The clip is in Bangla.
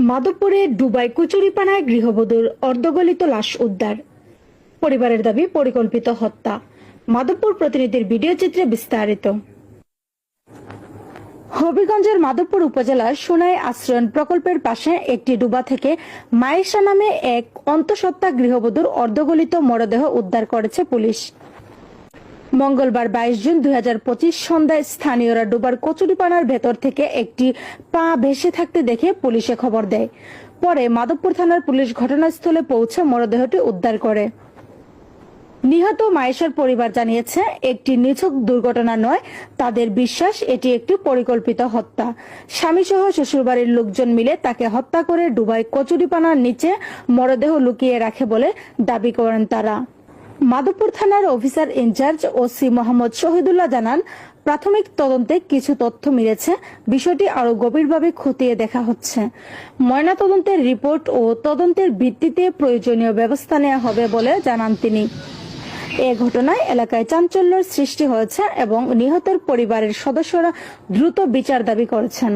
মাধবপুরে ডুবাই কচুরিপানায় গৃহবধূর অর্ধগলিত লাশ উদ্ধার। পরিবারের দাবি পরিকল্পিত হত্যা। মাধবপুর প্রতিনিধির ভিডিও চিত্রে বিস্তারিত। হবিগঞ্জের মাধবপুর উপজেলার সোনাই আশ্রয়ণ প্রকল্পের পাশে একটি ডুবা থেকে মায়েশা নামে এক অন্তঃসত্ত্বা গৃহবধূর অর্ধগলিত মরদেহ উদ্ধার করেছে পুলিশ। মঙ্গলবার 22 জুন 2025 সন্ধ্যায় স্থানীয়রা ডুবার কচুরিপানার ভেতর থেকে একটি পা ভেসে থাকতে দেখে পুলিশে খবর দেয়। পরে মাধবপুর থানার পুলিশ ঘটনাস্থলে পৌঁছে মরদেহটি উদ্ধার করে। নিহত মায়েশার পরিবার জানিয়েছে, একটি নিছক দুর্ঘটনা নয়, তাদের বিশ্বাস এটি একটি পরিকল্পিত হত্যা। স্বামীসহ শ্বশুরবাড়ির লোকজন মিলে তাকে হত্যা করে ডুবাই কচুরিপানার নিচে মরদেহ লুকিয়ে রাখে বলে দাবি করেন তারা। মাধবপুর থানার officer in charge OC Mohammad Shahidullah জানান, প্রাথমিক তদন্তে কিছু তথ্য মিলেছে, বিষয়টি আরো গভীরভাবে খতিয়ে দেখা হচ্ছে। ময়নাতদন্তের রিপোর্ট ও তদন্তের ভিত্তিতে প্রয়োজনীয় ব্যবস্থা নেওয়া হবে বলে জানান তিনি। এ ঘটনায় এলাকায় চাঞ্চল্যের সৃষ্টি হয়েছে এবং নিহতের পরিবারের সদস্যরা দ্রুত বিচার দাবি করেছেন।